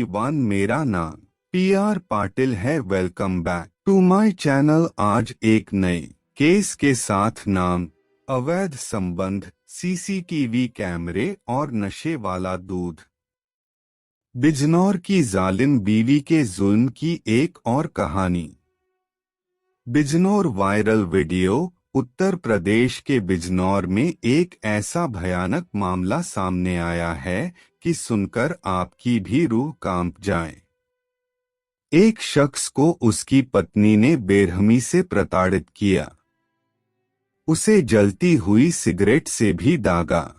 Everyone, मेरा नाम PR Patil है। Welcome back to my channel. आज एक नए केस के साथ नाम अवैध संबंध, CCTV कैमरे और नशे वाला दूध। बिजनौर की जालिम बीवी के जुल्म की एक और कहानी। Bijnor viral video. उत्तर प्रदेश के बिजनौर में एक ऐसा भयानक मामला सामने आया है कि सुनकर आपकी भी रूह कांप जाए। एक शख्स को उसकी पत्नी ने बेरहमी से प्रताड़ित किया, उसे जलती हुई सिगरेट से भी दागा।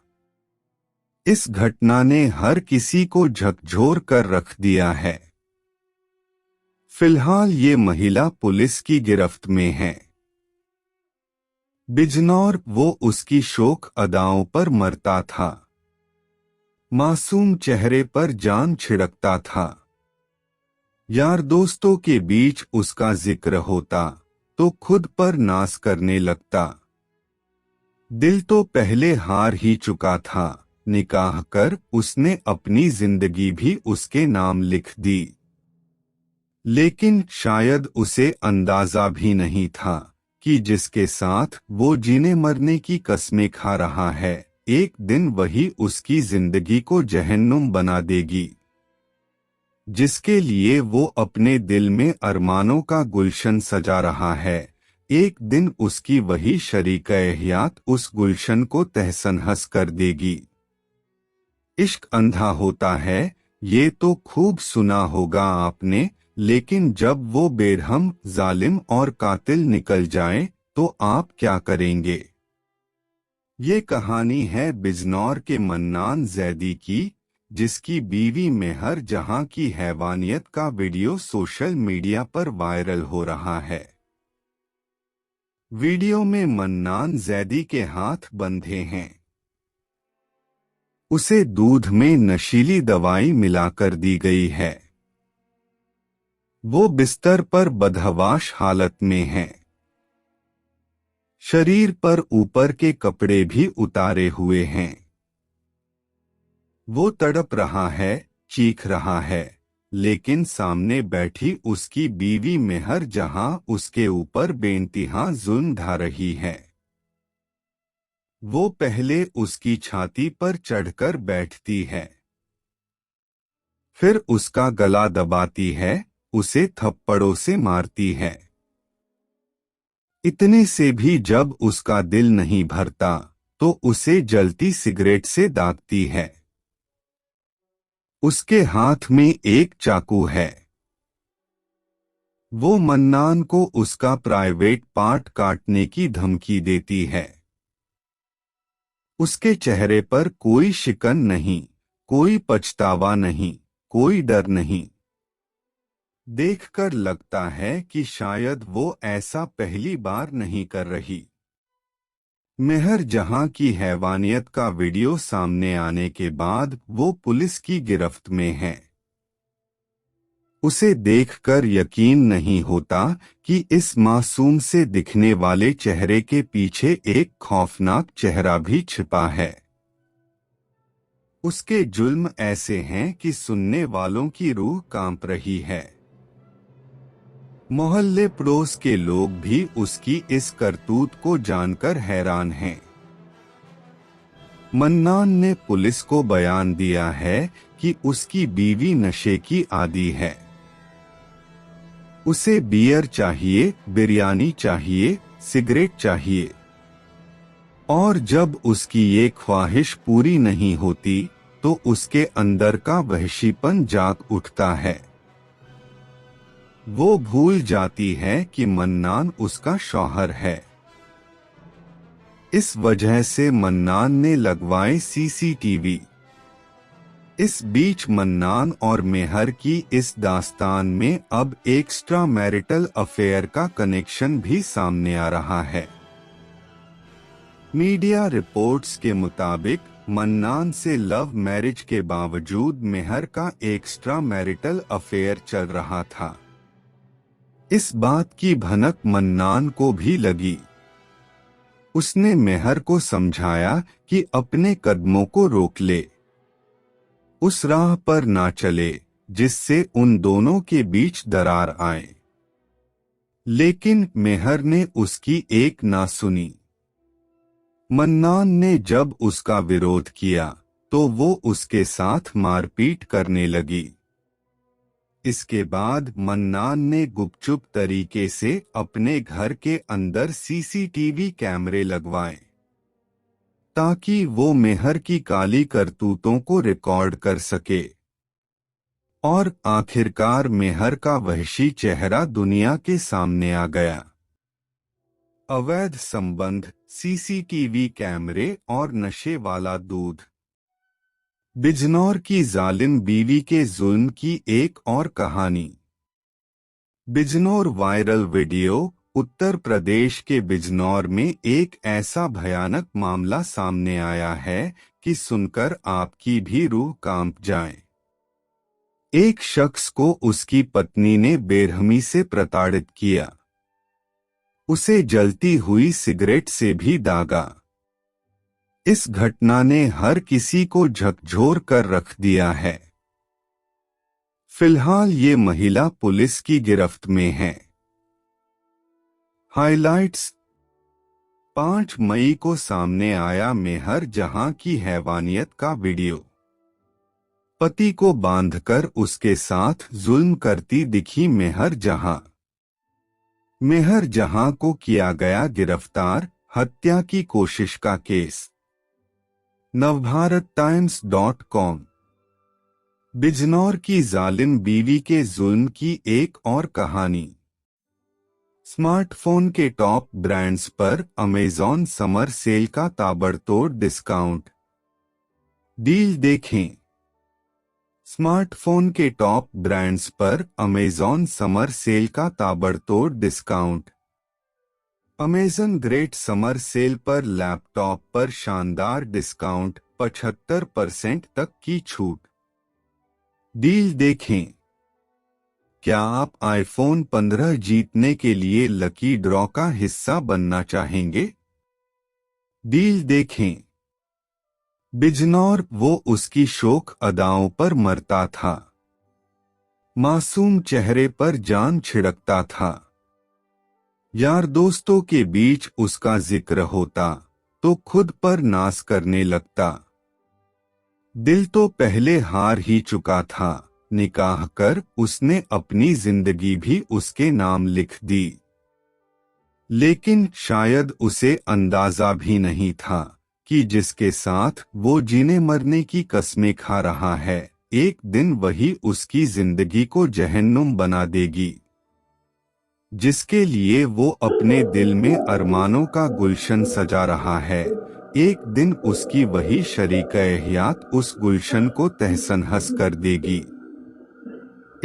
इस घटना ने हर किसी को झकझोर कर रख दिया है। फिलहाल ये महिला पुलिस की गिरफ्त में है। बिजनौर वो उसकी शोक अदाओं पर मरता था, मासूम चेहरे पर जान छिड़कता था। यार दोस्तों के बीच उसका जिक्र होता तो खुद पर नाज करने लगता। दिल तो पहले हार ही चुका था, निकाह कर उसने अपनी जिंदगी भी उसके नाम लिख दी। लेकिन शायद उसे अंदाजा भी नहीं था कि जिसके साथ वो जीने मरने की कस्में खा रहा है, एक दिन वही उसकी जिंदगी को जहन्नुम बना देगी। जिसके लिए वो अपने दिल में अरमानों का गुलशन सजा रहा है, एक दिन उसकी वही शरीक-ए-हयात उस गुलशन को तहस-नहस कर देगी। इश्क अंधा होता है, ये तो खूब सुना होगा आपने, लेकिन जब वो बेरहम, जालिम और कातिल निकल जाए तो आप क्या करेंगे? ये कहानी है बिजनौर के मन्नान जैदी की, जिसकी बीवी मेहर जहां की हैवानियत का वीडियो सोशल मीडिया पर वायरल हो रहा है। वीडियो में मन्नान जैदी के हाथ बंधे हैं। उसे दूध में नशीली दवाई मिलाकर दी गई है। वो बिस्तर पर बदहवाश हालत में है। शरीर पर ऊपर के कपड़े भी उतारे हुए हैं। वो तड़प रहा है, चीख रहा है, लेकिन सामने बैठी उसकी बीवी मेहर जहां उसके ऊपर बेइंतहा जुल्म ढा रही है। वो पहले उसकी छाती पर चढ़कर बैठती है, फिर उसका गला दबाती है, उसे थप्पड़ों से मारती है। इतने से भी जब उसका दिल नहीं भरता तो उसे जलती सिगरेट से दागती है। उसके हाथ में एक चाकू है। वो मन्नान को उसका प्राइवेट पार्ट काटने की धमकी देती है। उसके चेहरे पर कोई शिकन नहीं, कोई पछतावा नहीं, कोई डर नहीं। देखकर लगता है कि शायद वो ऐसा पहली बार नहीं कर रही। मेहर जहां की हैवानियत का वीडियो सामने आने के बाद वो पुलिस की गिरफ्त में है। उसे देखकर यकीन नहीं होता कि इस मासूम से दिखने वाले चेहरे के पीछे एक खौफनाक चेहरा भी छिपा है। उसके जुल्म ऐसे हैं कि सुनने वालों की रूह कांप रही है। मोहल्ले पड़ोस के लोग भी उसकी इस करतूत को जानकर हैरान हैं। मन्नान ने पुलिस को बयान दिया है कि उसकी बीवी नशे की आदी है। उसे बियर चाहिए, बिरयानी चाहिए, सिगरेट चाहिए। और जब उसकी ये ख्वाहिश पूरी नहीं होती तो उसके अंदर का वहशीपन जाग उठता है। वो भूल जाती है कि मन्नान उसका शौहर है। इस वजह से मन्नान ने लगवाए CCTV। इस बीच मन्नान और मेहर की इस दास्तान में अब एक्स्ट्रा मैरिटल अफेयर का कनेक्शन भी सामने आ रहा है। मीडिया रिपोर्ट्स के मुताबिक मन्नान से लव मैरिज के बावजूद मेहर का एक्स्ट्रा मैरिटल अफेयर चल रहा था। इस बात की भनक मन्नान को भी लगी। उसने मेहर को समझाया कि अपने कदमों को रोक ले, उस राह पर ना चले जिससे उन दोनों के बीच दरार आए। लेकिन मेहर ने उसकी एक ना सुनी। मन्नान ने जब उसका विरोध किया तो वो उसके साथ मारपीट करने लगी। इसके बाद मन्नान ने गुपचुप तरीके से अपने घर के अंदर सीसीटीवी कैमरे लगवाए ताकि वो मेहर की काली करतूतों को रिकॉर्ड कर सके। और आखिरकार मेहर का वहशी चेहरा दुनिया के सामने आ गया। अवैध संबंध, सीसीटीवी कैमरे और नशे वाला दूध। बिजनौर की जालिम बीवी के जुल्म की एक और कहानी। Bijnor viral video. उत्तर प्रदेश के बिजनौर में एक ऐसा भयानक मामला सामने आया है कि सुनकर आपकी भी रूह कांप जाए। एक शख्स को उसकी पत्नी ने बेरहमी से प्रताड़ित किया, उसे जलती हुई सिगरेट से भी दागा। इस घटना ने हर किसी को झकझोर कर रख दिया है। फिलहाल ये महिला पुलिस की गिरफ्त में है। हाइलाइट्स। 5 मई को सामने आया मेहर जहां की हैवानियत का वीडियो। पति को बांधकर उसके साथ जुल्म करती दिखी मेहर जहां। मेहर जहां को किया गया गिरफ्तार, हत्या की कोशिश का केस। navbharattimes.com। बिजनौर की जालिम बीवी के जुल्म की एक और कहानी। स्मार्टफोन के टॉप ब्रांड्स पर अमेज़न समर सेल का ताबड़तोड़ डिस्काउंट। डील देखें। स्मार्टफोन के टॉप ब्रांड्स पर अमेज़न समर सेल का ताबड़तोड़ discount. Amazon great summer sale पर लैपटॉप पर शानदार डिस्काउंट, 75% तक की छूट। डील देखें। क्या आप आईफोन 15 जीतने के लिए लकी ड्रॉ का हिस्सा बनना चाहेंगे? डील देखें। बिजनौर, वो उसकी शोक अदाओं पर मरता था। मासूम चेहरे पर जान छिड़कता था। यार दोस्तों के बीच उसका जिक्र होता तो खुद पर नाज करने लगता। दिल तो पहले हार ही चुका था, निकाह कर उसने अपनी जिंदगी भी उसके नाम लिख दी। लेकिन शायद उसे अंदाजा भी नहीं था कि जिसके साथ वो जीने मरने की कस्में खा रहा है, एक दिन वही उसकी जिंदगी को जहन्नुम बना देगी। जिसके लिए वो अपने दिल में अरमानों का गुलशन सजा रहा है, एक दिन उसकी वही शरीक-ए-हयात उस गुलशन को तहस-नहस कर देगी।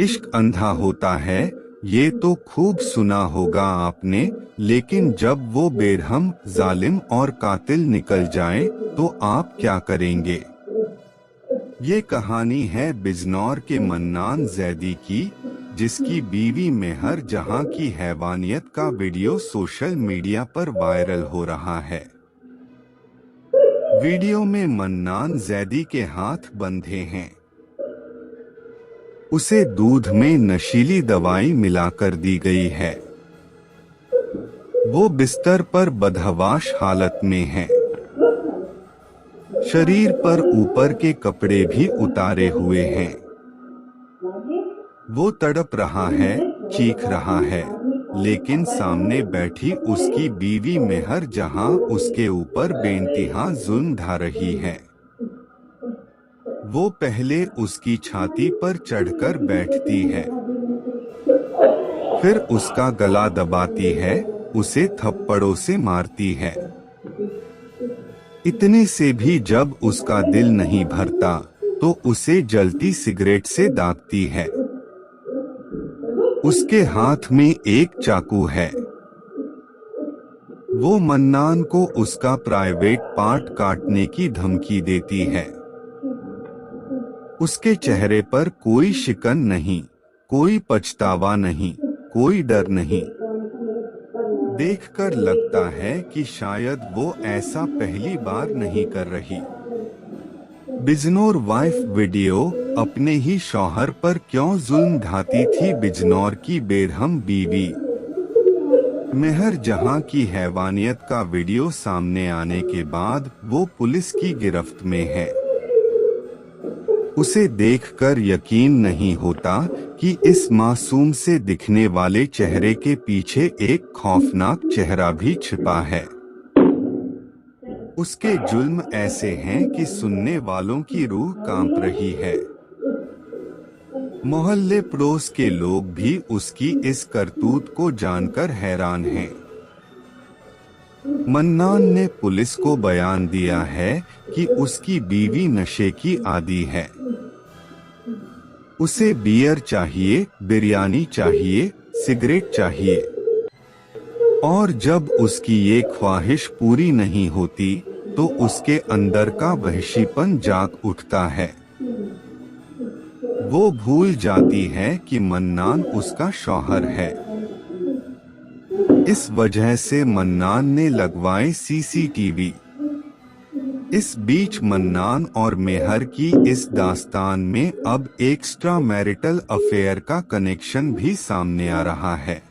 इश्क अंधा होता है, ये तो खूब सुना होगा आपने, लेकिन जब वो बेरहम, जालिम और कातिल निकल जाए तो आप क्या करेंगे? ये कहानी है बिजनौर के मन्नान जैदी की, जिसकी बीवी मेहर जहां की हैवानियत का वीडियो सोशल मीडिया पर वायरल हो रहा है। वीडियो में मन्नान जैदी के हाथ बंधे हैं। उसे दूध में नशीली दवाई मिलाकर दी गई है। वो बिस्तर पर बदहवाश हालत में है। शरीर पर ऊपर के कपड़े भी उतारे हुए हैं। वो तड़प रहा है, चीख रहा है, लेकिन सामने बैठी उसकी बीवी मेहर जहां उसके ऊपर बेइंतहा जुल्म ढा रही है। वो पहले उसकी छाती पर चढ़कर बैठती है, फिर उसका गला दबाती है, उसे थप्पड़ों से मारती है। इतने से भी जब उसका दिल नहीं भरता तो उसे जलती सिगरेट से दागती है। उसके हाथ में एक चाकू है। वो मन्नान को उसका प्राइवेट पार्ट काटने की धमकी देती है। उसके चेहरे पर कोई शिकन नहीं, कोई पछतावा नहीं, कोई डर नहीं। देखकर लगता है कि शायद वो ऐसा पहली बार नहीं कर रही। Bijnor wife video. अपने ही शौहर पर क्यों जुल्म ढाती थी बिजनौर की बेरहम बीवी। मेहर जहां की हैवानियत का वीडियो सामने आने के बाद वो पुलिस की गिरफ्त में है। उसे देखकर यकीन नहीं होता कि इस मासूम से दिखने वाले चेहरे के पीछे एक खौफनाक चेहरा भी छिपा है। उसके जुल्म ऐसे हैं कि सुनने वालों की रूह कांप रही है। मोहल्ले पड़ोस के लोग भी उसकी इस करतूत को जानकर हैरान हैं। मन्नान ने पुलिस को बयान दिया है कि उसकी बीवी नशे की आदी है। उसे बियर चाहिए, बिरयानी चाहिए, सिगरेट चाहिए, और जब उसकी ये ख्वाहिश पूरी नहीं होती तो उसके अंदर का वहशीपन जाग उठता है। वो भूल जाती है कि मन्नान उसका शौहर है। इस वजह से मन्नान ने लगवाए सीसीटीवी। इस बीच मन्नान और मेहर की इस दास्तान में अब एक्स्ट्रा मैरिटल अफेयर का कनेक्शन भी सामने आ रहा है।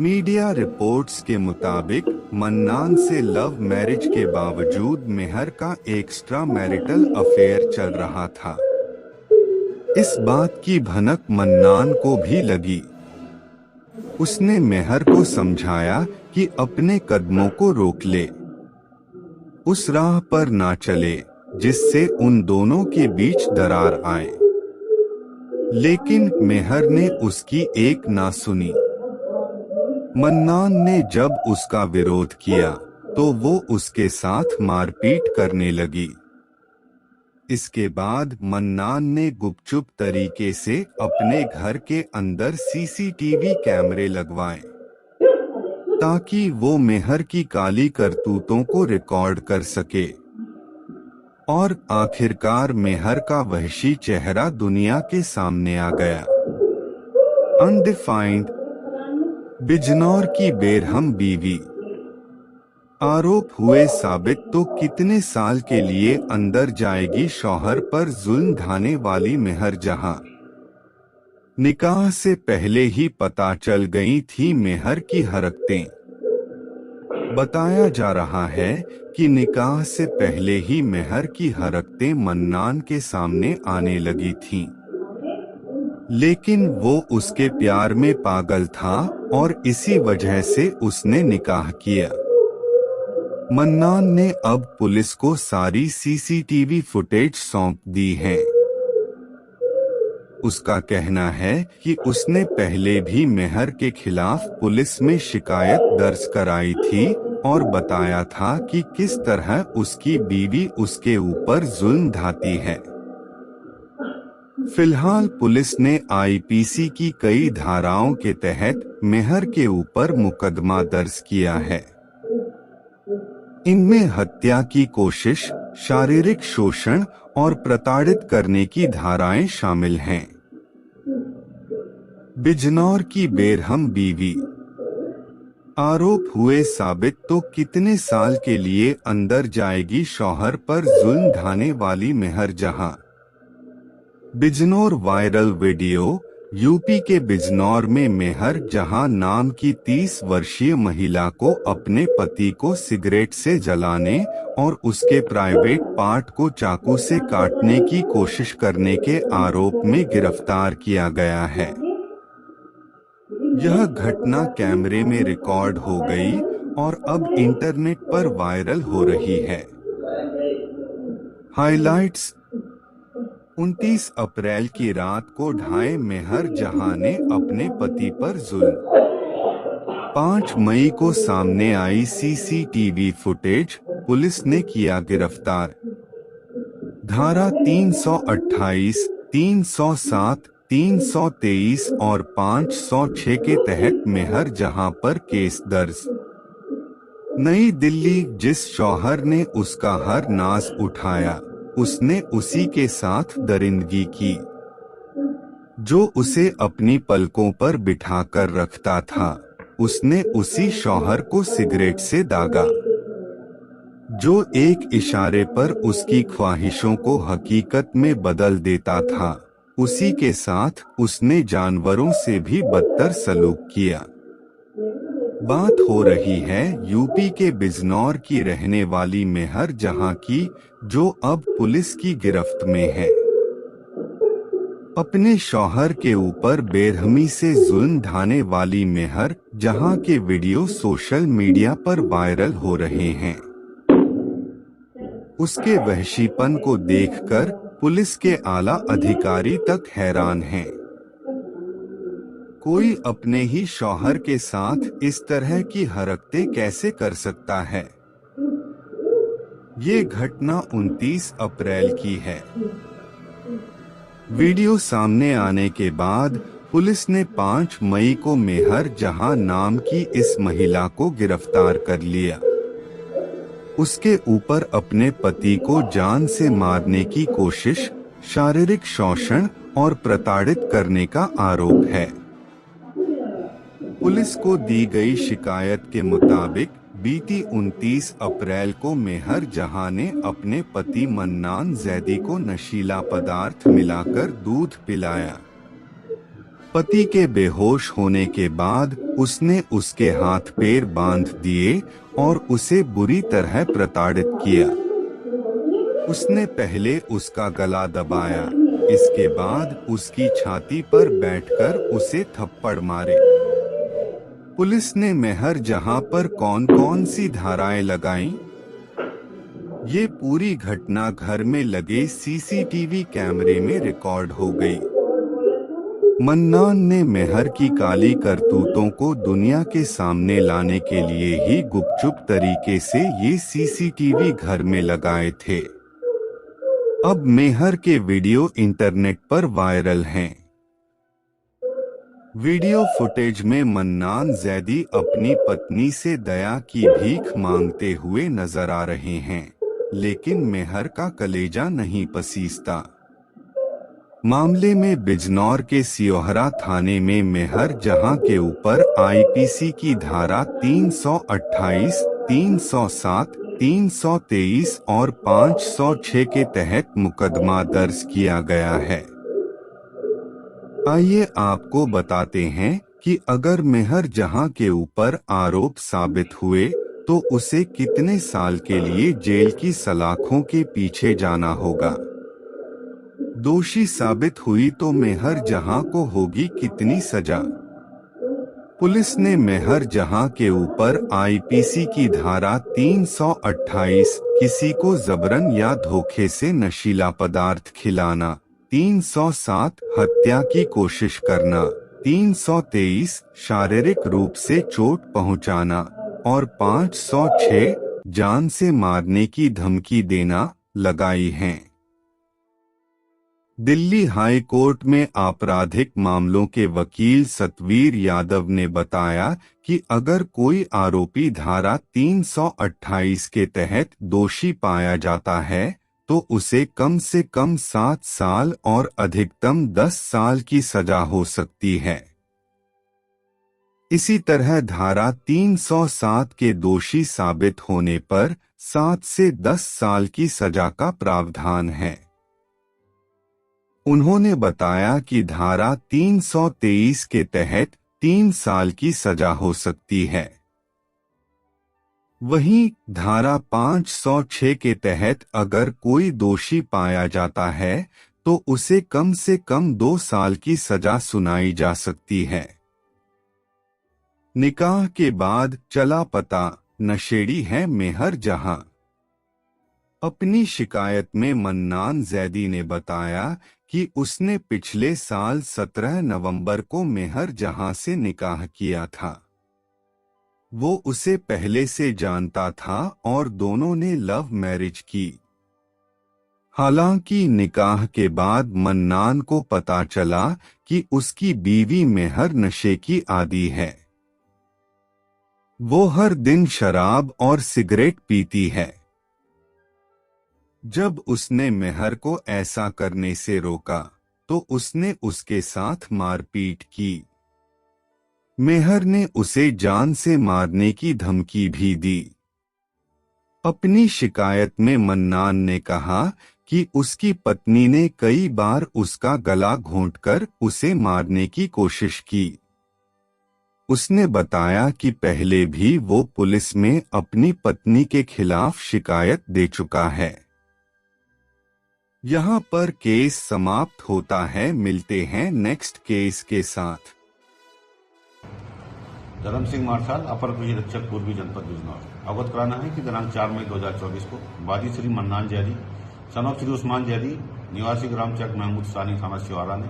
मीडिया रिपोर्ट्स के मुताबिक मन्नान से लव मैरिज के बावजूद मेहर का एक्स्ट्रा मैरिटल अफेयर चल रहा था। इस बात की भनक मन्नान को भी लगी। उसने मेहर को समझाया कि अपने कदमों को रोक ले, उस राह पर ना चले जिससे उन दोनों के बीच दरार आए। लेकिन मेहर ने उसकी एक ना सुनी। मन्नान ने जब उसका विरोध किया तो वो उसके साथ मारपीट करने लगी। इसके बाद मन्नान ने गुपचुप तरीके से अपने घर के अंदर सीसीटीवी कैमरे लगवाए ताकि वो मेहर की काली करतूतों को रिकॉर्ड कर सके। और आखिरकार मेहर का वहशी चेहरा दुनिया के सामने आ गया। अनडिफाइंड बिजनौर की बेरहम बीवी। आरोप हुए साबित तो कितने साल के लिए अंदर जाएगी शौहर पर जुल्म ढाने वाली मेहर जहां निकाह से पहले ही पता चल गई थी मेहर की हरकतें। बताया जा रहा है कि निकाह से पहले ही मेहर की हरकतें मन्नान के सामने आने लगी थीं। लेकिन वो उसके प्यार में पागल था और इसी वजह से उसने निकाह किया। मन्नान ने अब पुलिस को सारी सीसीटीवी फुटेज सौंप दी है। उसका कहना है कि उसने पहले भी मेहर के खिलाफ पुलिस में शिकायत दर्ज कराई थी और बताया था कि किस तरह उसकी बीवी उसके ऊपर जुल्म ढाती है। फिलहाल पुलिस ने आईपीसी की कई धाराओं के तहत मेहर के ऊपर मुकदमा दर्ज किया है। इनमें हत्या की कोशिश, शारीरिक शोषण और प्रताड़ित करने की धाराएं शामिल हैं। बिजनौर की बेरहम बीवी। आरोप हुए साबित तो कितने साल के लिए अंदर जाएगी शौहर पर जुल्म ढाने वाली मेहर जहां। Bijnor viral video. यूपी के बिजनौर में मेहर जहां नाम की 30 वर्षीय महिला को अपने पति को सिगरेट से जलाने और उसके प्राइवेट पार्ट को चाकू से काटने की कोशिश करने के आरोप में गिरफ्तार किया गया है। यह घटना कैमरे में रिकॉर्ड हो गई और अब इंटरनेट पर वायरल हो रही है। हाइलाइट्स। 29 अप्रैल की रात को ढाई मेहर जहां ने अपने पति पर जुल्म। 5 मई को सामने आई सीसीटीवी फुटेज, पुलिस ने किया गिरफ्तार। धारा 328, 307, 323 और 506 के तहत मेहर जहां पर केस दर्ज। नई दिल्ली। जिस शौहर ने उसका हर नाज उठाया उसने उसी के साथ दरिंदगी की। जो उसे अपनी पलकों पर बिठाकर रखता था उसने उसी शौहर को सिगरेट से दागा। जो एक इशारे पर उसकी ख्वाहिशों को हकीकत में बदल देता था। उसी के साथ उसने जानवरों से भी बदतर सलूक किया। बात हो रही है यूपी के बिजनौर की रहने वाली मेहर जहां की, जो अब पुलिस की गिरफ्त में है। अपने शौहर के ऊपर बेरहमी से जुल्म ढाने वाली मेहर जहां के वीडियो सोशल मीडिया पर वायरल हो रहे हैं। उसके वहशीपन को देखकर पुलिस के आला अधिकारी तक हैरान हैं। कोई अपने ही शौहर के साथ इस तरह की हरकतें कैसे कर सकता है। ये घटना 29 अप्रैल की है। वीडियो सामने आने के बाद पुलिस ने 5 मई को मेहर जहां नाम की इस महिला को गिरफ्तार कर लिया। उसके ऊपर अपने पति को जान से मारने की कोशिश, शारीरिक शोषण और प्रताड़ित करने का आरोप है। पुलिस को दी गई शिकायत के मुताबिक बीती 29 अप्रैल को मेहर जहां ने अपने पति मन्नान जैदी को नशीला पदार्थ मिलाकर दूध पिलाया। पति के बेहोश होने के बाद उसने उसके हाथ पैर बांध दिए और उसे बुरी तरह प्रताड़ित किया। उसने पहले उसका गला दबाया, इसके बाद उसकी छाती पर बैठकर उसे थप्पड़ मारे। पुलिस ने मेहर जहां पर कौन कौन सी धाराएं लगाईं? ये पूरी घटना घर में लगे सीसीटीवी कैमरे में रिकॉर्ड हो गई। मन्नान ने मेहर की काली करतूतों को दुनिया के सामने लाने के लिए ही गुपचुप तरीके से ये सीसीटीवी घर में लगाए थे। अब मेहर के वीडियो इंटरनेट पर वायरल हैं। वीडियो फुटेज में मन्नान जैदी अपनी पत्नी से दया की भीख मांगते हुए नजर आ रहे हैं, लेकिन मेहर का कलेजा नहीं पसीजता। मामले में बिजनौर के सियोहरा थाने में मेहर जहां के ऊपर आईपीसी की धारा 328, 307, 323 और 506 के तहत मुकदमा दर्ज किया गया है। आइए आपको बताते हैं कि अगर मेहर जहां के ऊपर आरोप साबित हुए तो उसे कितने साल के लिए जेल की सलाखों के पीछे जाना होगा। दोषी साबित हुई तो मेहर जहां को होगी कितनी सजा। पुलिस ने मेहर जहां के ऊपर आईपीसी की धारा 328, किसी को जबरन या धोखे से नशीला पदार्थ खिलाना, 307 हत्या की कोशिश करना, 323 शारीरिक रूप से चोट पहुंचाना और 506 जान से मारने की धमकी देना लगाई हैं। दिल्ली हाई कोर्ट में आपराधिक मामलों के वकील सतवीर यादव ने बताया कि अगर कोई आरोपी धारा 328 के तहत दोषी पाया जाता है तो उसे कम से कम 7 साल और अधिकतम 10 साल की सजा हो सकती है। इसी तरह धारा 307 के दोषी साबित होने पर 7 से 10 साल की सजा का प्रावधान है। उन्होंने बताया कि धारा 323 के तहत 3 साल की सजा हो सकती है। वहीं धारा 506 के तहत अगर कोई दोषी पाया जाता है तो उसे कम से कम 2 साल की सजा सुनाई जा सकती है। निकाह के बाद चला पता, नशेड़ी है मेहर जहां। अपनी शिकायत में मन्नान जैदी ने बताया कि उसने पिछले साल 17 नवंबर को मेहर जहां से निकाह किया था। वो उसे पहले से जानता था और दोनों ने लव मैरिज की। हालांकि निकाह के बाद मन्नान को पता चला कि उसकी बीवी मेहर नशे की आदी है। वो हर दिन शराब और सिगरेट पीती है। जब उसने मेहर को ऐसा करने से रोका तो उसने उसके साथ मारपीट की। मेहर ने उसे जान से मारने की धमकी भी दी। अपनी शिकायत में मन्नान ने कहा कि उसकी पत्नी ने कई बार उसका गला घोंटकर उसे मारने की कोशिश की। उसने बताया कि पहले भी वो पुलिस में अपनी पत्नी के खिलाफ शिकायत दे चुका है। यहाँ पर केस समाप्त होता है। मिलते हैं नेक्स्ट केस के साथ। धर्म सिंह मार्शल, अपर पुलिस अधीक्षक पूर्वी जनपद बिजनौर। अवगत कराना है कि दिनांक 4 मई 2024 को वादी Shri mannan Zaidi son of Shri Usman Zaidi निवासी ग्राम चक महमूद सानी थाना शिवारा ने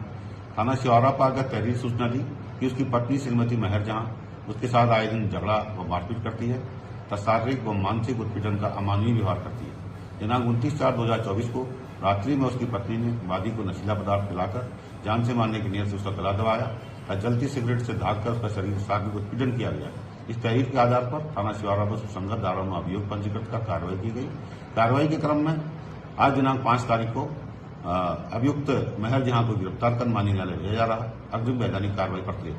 थाना शिवारा पर आकर तहरीर सूचना दी कि उसकी पत्नी श्रीमती मेहर जहां उसके साथ आए दिन झगड़ा व मारपीट करती है तथा शारीरिक व मानसिक उत्पीड़न का अमानवीय व्यवहार करती है। दिनांक 29/4/2024 को रात्रि में उसकी पत्नी ने वादी को नशीला पदार्थ पिलाकर जान से मारने की नीयत से उसका गला दबाया और जलती सिगरेट से ढांककर उसका शरीर शारीरिक उत्पीड़न किया गया। इस तहरीर के आधार पर थाना शिवारा पर सुसंगत धाराओं में अभियोग पंजीकृत कर कार्रवाई की गई। कार्रवाई के क्रम में आज दिनांक 5 तारीख को अभियुक्त मेहर जहां को गिरफ्तार कर मानी न्यायालय भेजा जा रहा है। अग्रिम वैधानिक कार्रवाई प्रक्रिया